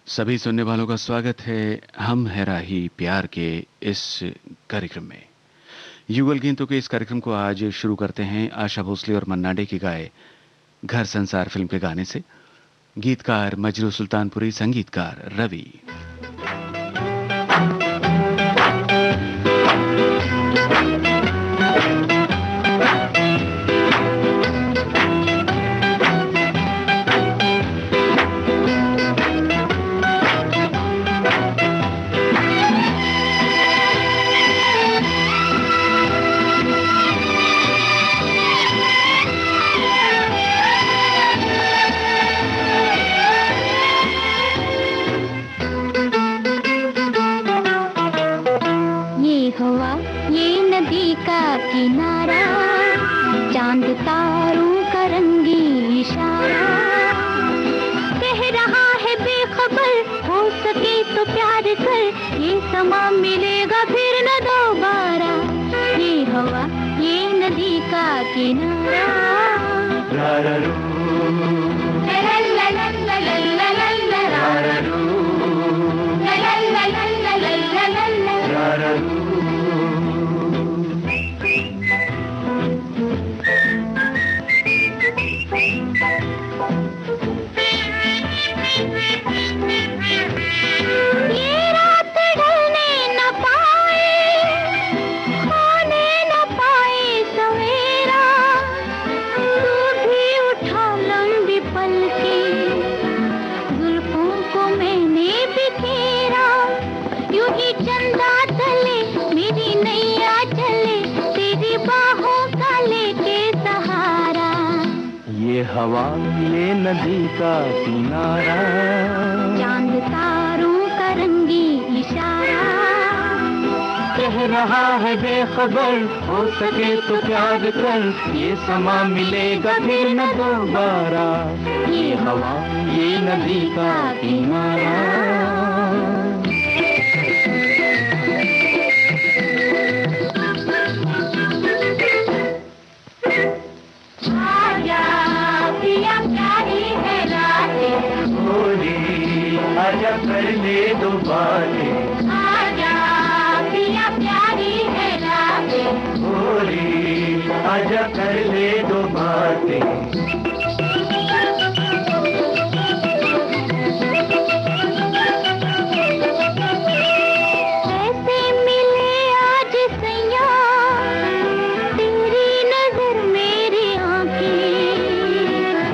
सभी सुनने वालों का स्वागत है हम है राही प्यार के इस कार्यक्रम में। युगल गीतों के इस कार्यक्रम को आज शुरू करते हैं आशा भोसले और मन्ना डे की गाए घर संसार फिल्म के गाने से। गीतकार मजरू सुल्तानपुरी, संगीतकार रवि। किनारा चांद तारों का रंगी इशारा कह रहा है बेखबर हो सके तो प्यार कर ये समा मिलेगा फिर न दोबारा। ये हवा ये नदी का किनारा हवा ये नदी का किनारा चांद तारों का रंगी इशारा कह रहा है बेखबर हो सके तो प्यार कर ये समा मिलेगा फिर न दोबारा। ये हवा ये नदी का किनारा आजा कर ले दो बातें आजा पिया प्यारी है रातें भोली आजा कर ले दो बातें। कैसे मिले आज सैया तेरी नजर मेरी आंखें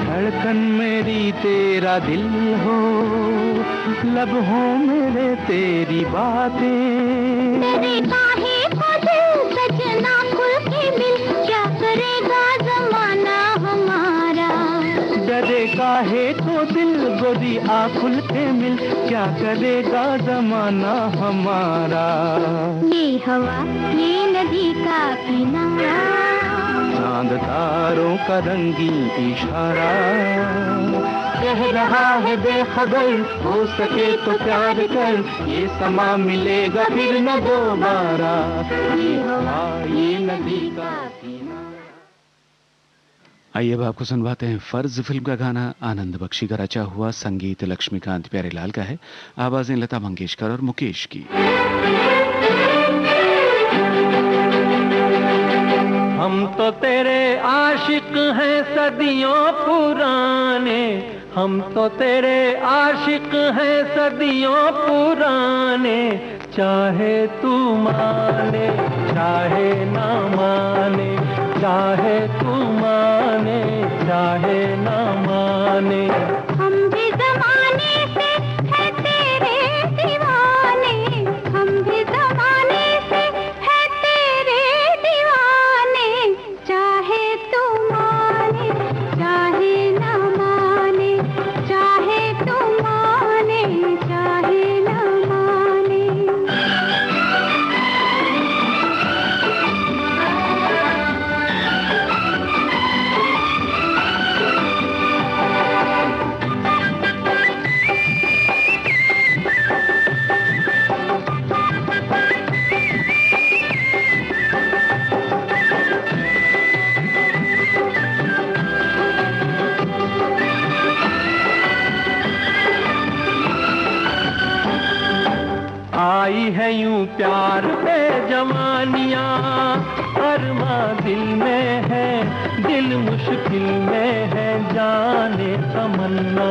धड़कन मेरी तेरा दिल हो लब हो मेरे तेरी बातें। तेरे काहे को दिल सजना खुल के मिल क्या करेगा जमाना हमारा। डरे काहे को दिल गोरी आ खुल के मिल क्या करेगा जमाना हमारा। ये हवा ये नदी का किनारा चांद तारों का रंगी इशारा कह रहा है बेखबर हो सके तो प्यार कर ये समा मिलेगा फिर न दोबारा। ये हवा ये नदी का किनारा। आइए अब आपको सुनवाते हैं फर्ज फिल्म का गाना। आनंद बख्शी का रचा हुआ, संगीत लक्ष्मीकांत प्यारेलाल का है, आवाजें लता मंगेशकर और मुकेश की। हम तो तेरे आशिक हैं सदियों पुराने हम तो तेरे आशिक हैं सदियों पुराने चाहे तू माने चाहे ना माने चाहे तू माने चाहे ना माने। हम भी जमाने से है तेरे दीवाने हम भी जमाने से है तेरे दीवाने चाहे तू माने चाहे ना माने चाहे तू माने चाहे ना माने। आई है यूं प्यार पे जवानियां, अरमा दिल में है, दिल मुश्किल में है, जाने तमन्ना।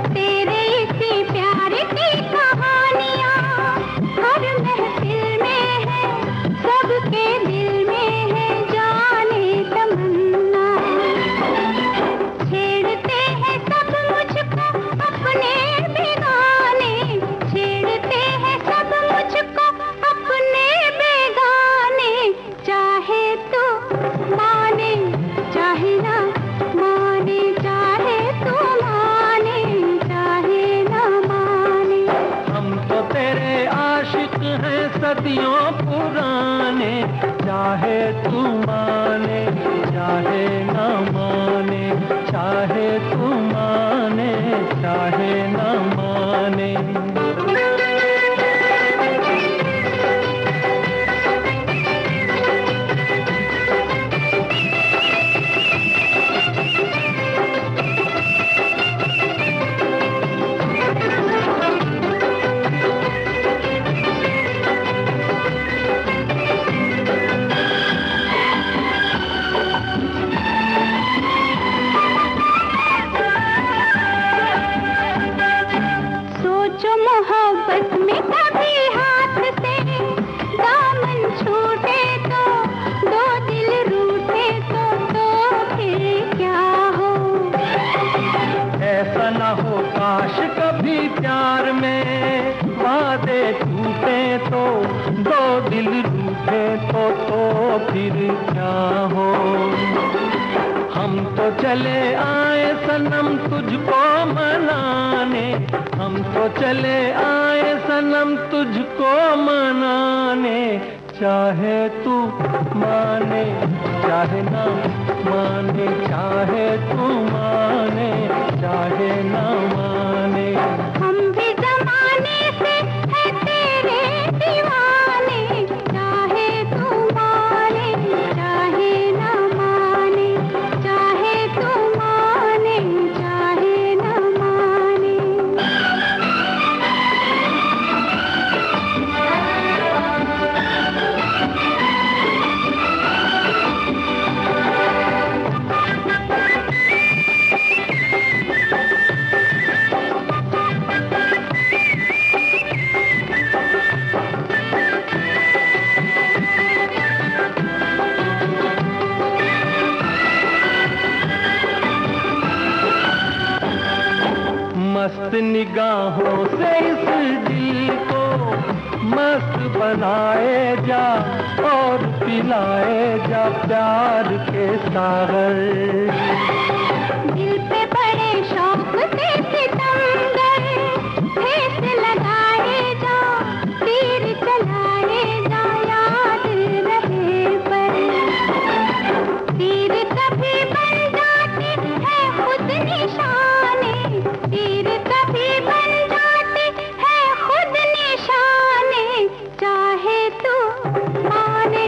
तेरे इसी प्यार की कहानियां हर महफिल में है, सबके दिल में है, जाने तमन्ना। छेड़ते हैं सब मुझको अपने बेगाने, छेड़ते हैं सब मुझको अपने बेगाने, चाहे तो माने चाहे ना माने, चाहे तो माने चाहे ना माने। हम तो तेरे आशिक हैं सदियों पुराने, चाहे तू माने चाहे ना माने, चाहे तू माने चाहे ना माने। सोचो मोहब्बत में कभी हाथ से दामन छूटे तो, दो दिल रूठे तो फिर क्या हो। ऐसा न हो काश कभी प्यार में वादे टूटे तो, दो दिल रूठे तो फिर क्या हो। हम तो चले आए सनम तुझको मनाने, हम तो चले आए सनम तुझको मनाने, चाहे तू माने चाहे ना माने, चाहे तू माने चाहे ना माने। हम भी जमाने से है तेरे दीवाने, चाहे तू माने चाहे ना माने, चाहे तू माने चाहे ना माने। मस्त निगाहों से इस दिल को मस्त बनाए जा, और पिलाए जा प्यार के सागर। दिल पे बड़े शौक से सितमगर ठेस लगाए जा, तीर चलाए जा, याद रहे पर। तीर कभी बन जाते हैं खुद निशाने, तीर कभी बन जाते हैं खुद निशाने, चाहे तू माने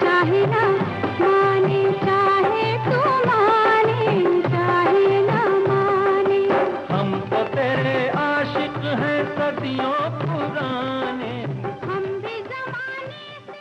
चाहे ना माने, चाहे तू माने चाहे ना माने। हम तो तेरे आशिक हैं सदियों पुराने। हम भी जमाने से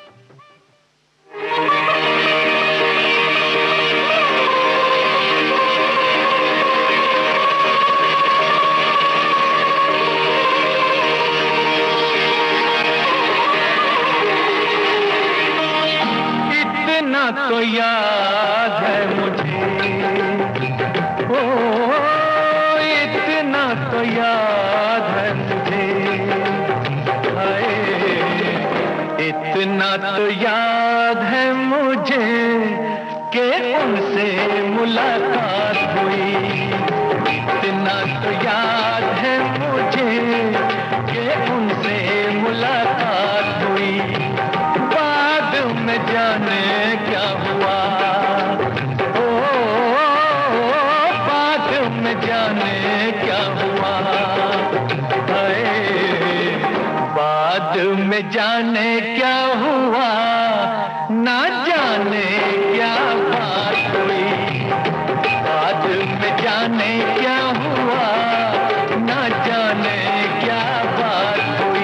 इतना तो याद है मुझे, ओ इतना तो याद है मुझे, हाय इतना तो याद है मुझे कि उनसे मुलाकात हुई। इतना तो याद है मुझे कि उनसे मुलाकात हुई। बाद में जाने क्या हुआ, ओ बाद में जाने क्या हुआ, हाय बाद में जाने क्या हुआ, ना जाने क्या बात हुई। बाद में जाने क्या हुआ, ना जाने क्या बात हुई।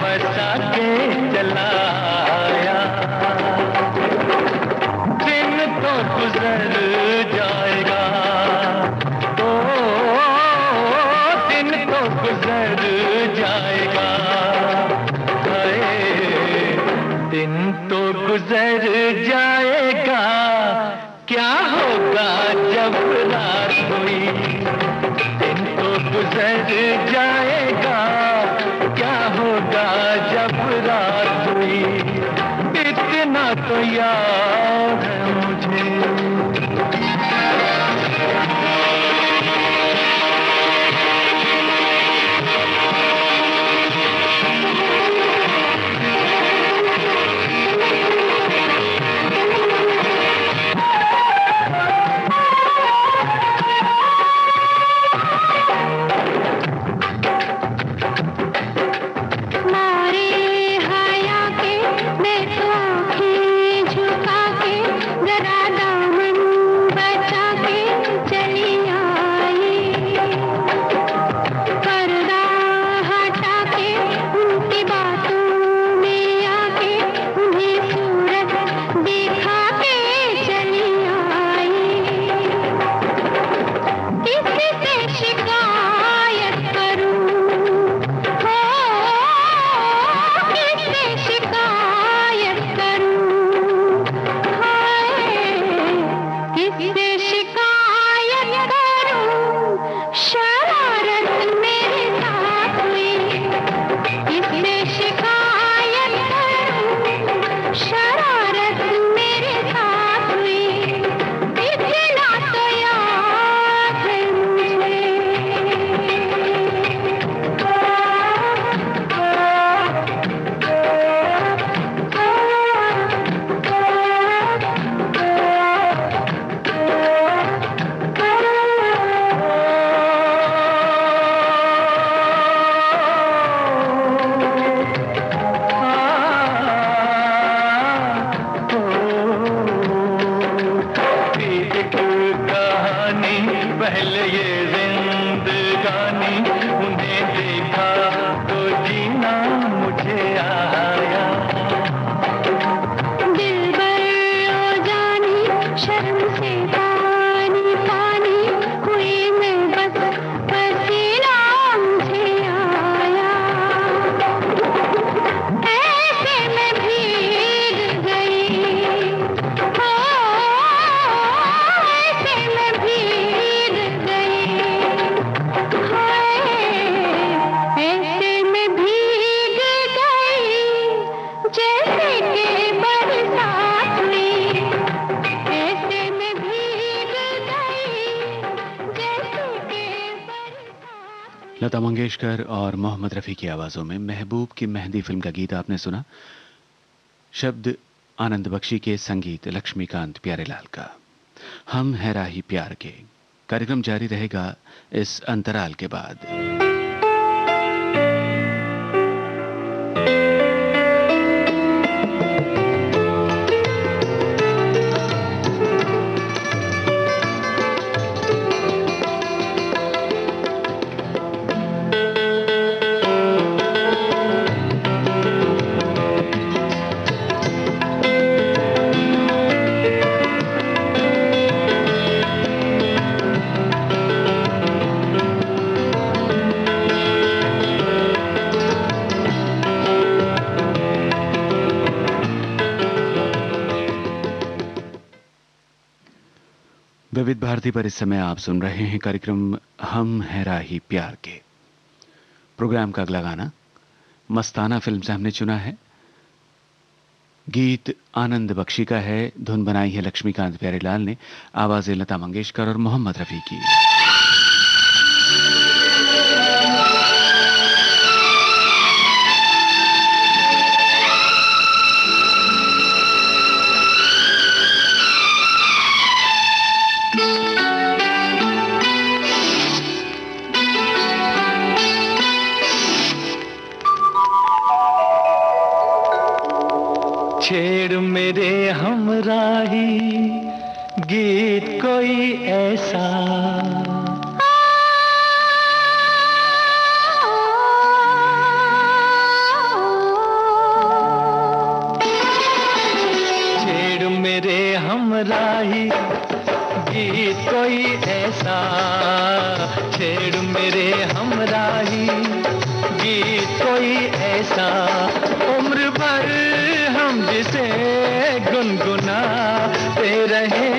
बसा के चलाया। दिन तो गुजर जाएगा, ओ दिन तो गुजर जाएगा, दिन तो गुजर जाएगा, क्या होगा जब रात हुई। दिन तो गुजर जाएगा, क्या होगा जब रात हुई। इतना तो याद है मुझे। लता मंगेशकर और मोहम्मद रफ़ी की आवाज़ों में महबूब की मेहंदी फिल्म का गीत आपने सुना। शब्द आनंद बख्शी के, संगीत लक्ष्मीकांत प्यारेलाल का। हम है राही प्यार के कार्यक्रम जारी रहेगा इस अंतराल के बाद। विविध भारती पर इस समय आप सुन रहे हैं कार्यक्रम हम है राही प्यार के। प्रोग्राम का अगला गाना मस्ताना फिल्म से हमने चुना है। गीत आनंद बख्शी का है, धुन बनाई है लक्ष्मीकांत प्यारेलाल ने, आवाजें लता मंगेशकर और मोहम्मद रफ़ी की। छेड़ मेरे हमराही गीत कोई ऐसा, गीत कोई ऐसा छेड़ मेरे हमराही, गीत कोई ऐसा उम्र भर हम जिसे गुनगुनाते रहे।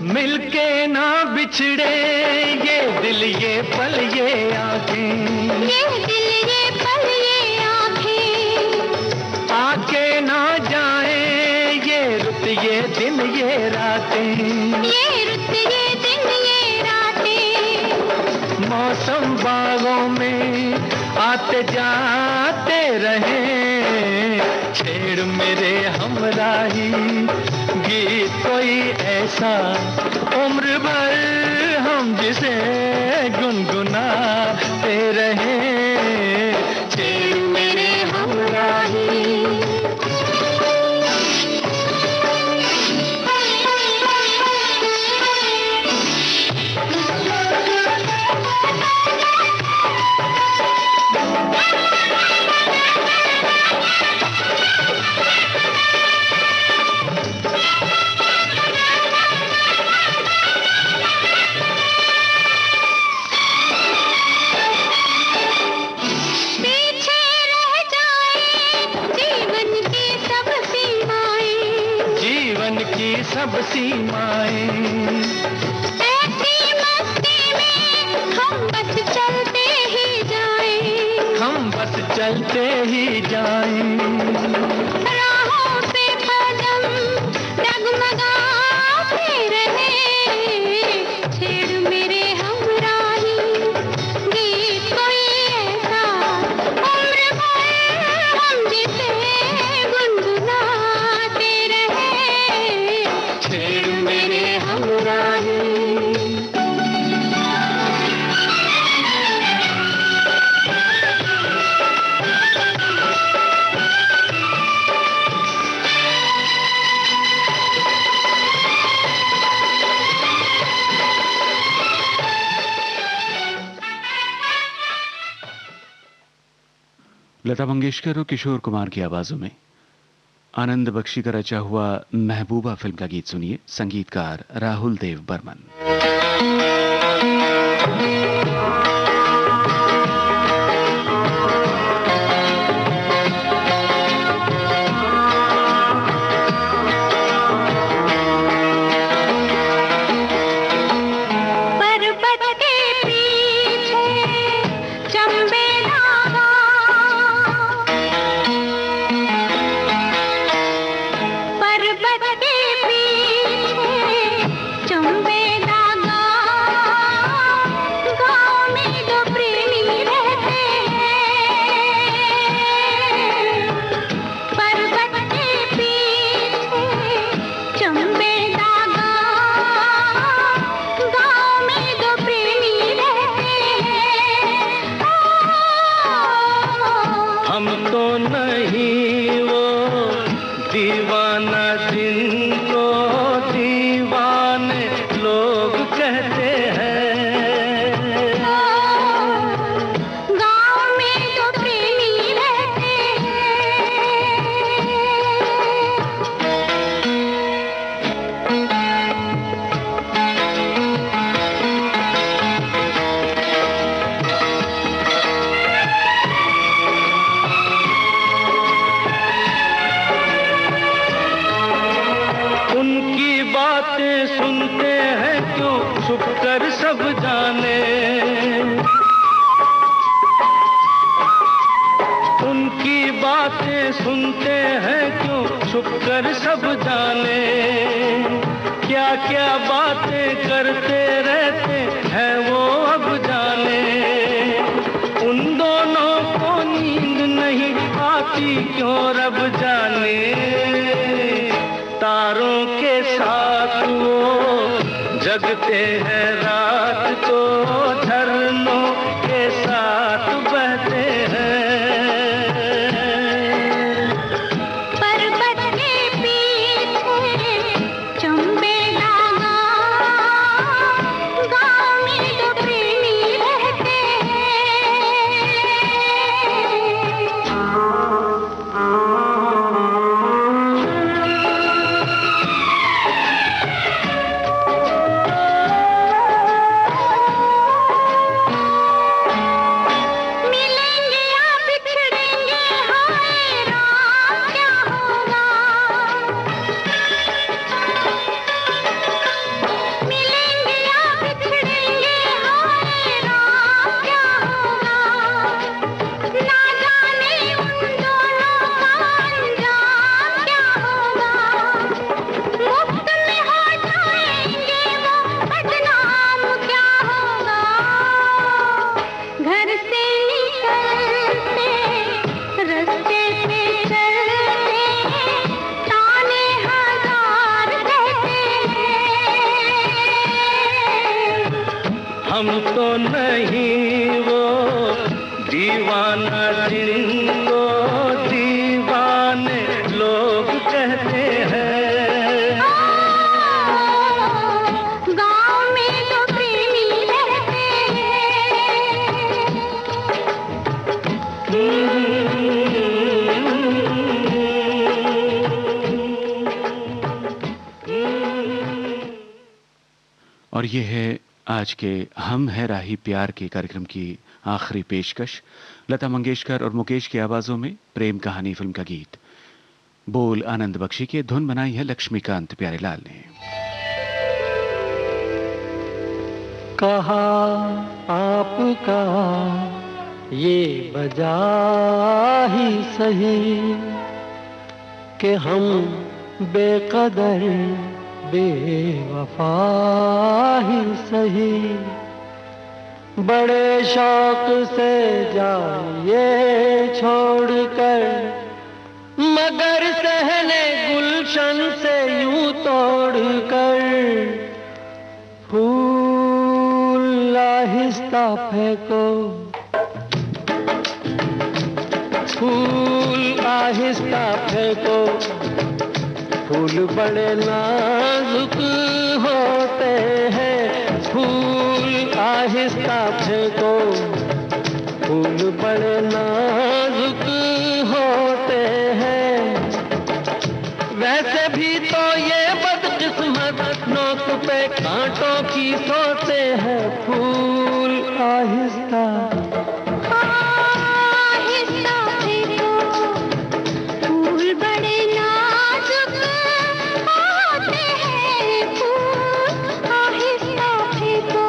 मिलके ना बिछड़े ये दिल ये पल ये आंखें, ये दिल ये पल ये आंखें, आके ना जाए ये रुत ये दिन ये रातें, ये रुत ये दिन ये रातें। मौसम बागों में आते जाते रहे, छेड़ मेरे हमराही गीत कोई ऐसा उम्र भर हम जिसे गुनगुनाते रहे। छेड़ मेरे हमराही की सब सीमाएं, ऐसी मस्ती में हम बस चलते ही जाएं, हम बस चलते ही जाएं। राहों पे कदम डगमगाते रहे, छेड़ मेरे हमराही गीत कोई ऐसा उम्र भर हम जिसे गुनगुनाते रहे। छेड़ मेरे हमराही लता मंगेशकर और किशोर कुमार की आवाजों में आनंद बख्शी का रचा हुआ महबूबा फिल्म का गीत सुनिए, संगीतकार राहुल देव बर्मन। बातें सुनते हैं क्यों छुप कर सब जाने, क्या क्या बातें करते रहते हैं वो अब जाने। उन दोनों को नींद नहीं आती क्यों रब जाने, तारों के साथ वो जगते हैं रात को, झरनों के साथ बहते हैं। पर्वत के पीछे चंबे डागा, गाँव में जो प्रेमी रहते मिलेंगे या बिछड़ेंगे, हाय राम क्या होगा। मिलेंगे या बिछड़ेंगे, हाय राम क्या होगा। ना जाने उन दोनों का अंजाम क्या होगा। मुफ्त में हो जाएंगे वो बदनाम क्या होगा। घर से निकलते रास्ते पे चलते ताने हजार कहते हैं। हम तो नहीं वो दीवाना जिनको दीवाने लोग कहते हैं। गाँव में जो प्रेमी रहते और ये है आज के हम है राही प्यार के कार्यक्रम की आखिरी पेशकश। लता मंगेशकर और मुकेश की आवाजों में प्रेम कहानी फिल्म का गीत, बोल आनंद बख्शी के, धुन बनाई है लक्ष्मीकांत प्यारेलाल ने। कहा आपका ये बजा ही सही कि हम बेकदर बेवफा ही सही, बड़े शौक से जाइए छोड़कर, मगर सहने गुलशन से यूं तोड़कर, फूल आहिस्ता फेंको, फूल आहिस्ता फेंको, फूल बड़े नाजुक होते हैं, फूल आहिस्ता फेंको, फूल बड़े नाजुक होते हैं। वैसे भी तो ये बदकिस्मत नोक पे कांटों की सोते हैं, फूल आहिस्ता आहिस्ता फेंको, फूल बड़े नाजुक होते हैं, फूल आहिस्ता फेंको।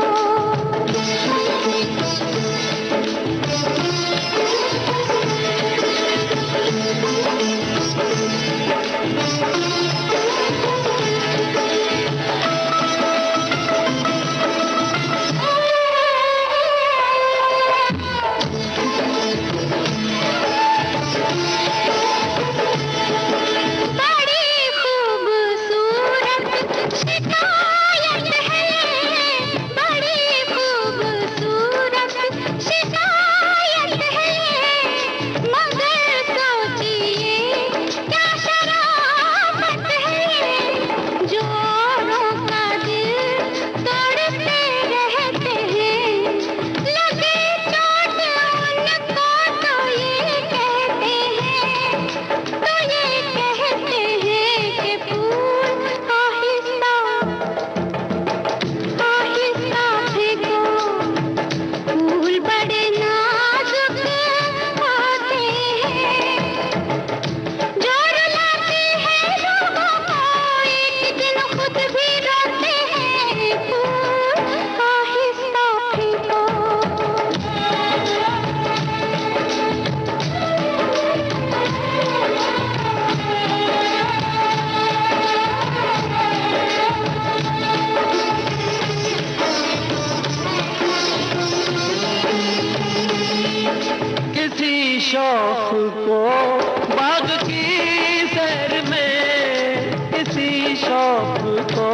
शौक को बाग की सैर में, इसी शौक को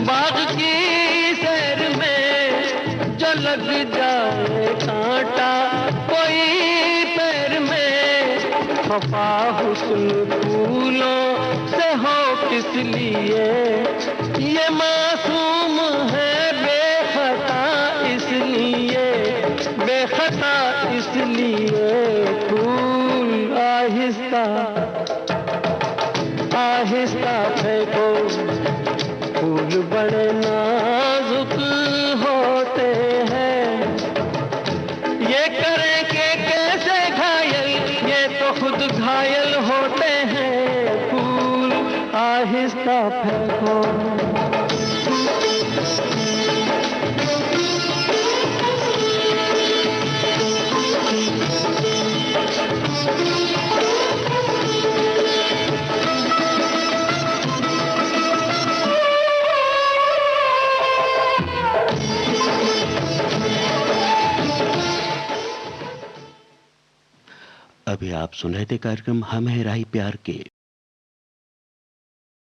बाग की सैर में, जो लग जाए कांटा कोई पैर में, खफा हुस्न फूलों से हो किस लिए, ये मासूम है बेखता इसलिए, बेखता इसलिए, फूल आहिस्ता आहिस्ता फेंको, फूल बड़े नाजुक होते हैं, ये करें कि कैसे घायल, ये तो खुद घायल होते हैं, फूल आहिस्ता फेंको। अभी आप सुन रहे थे कार्यक्रम हम हैं राही प्यार के।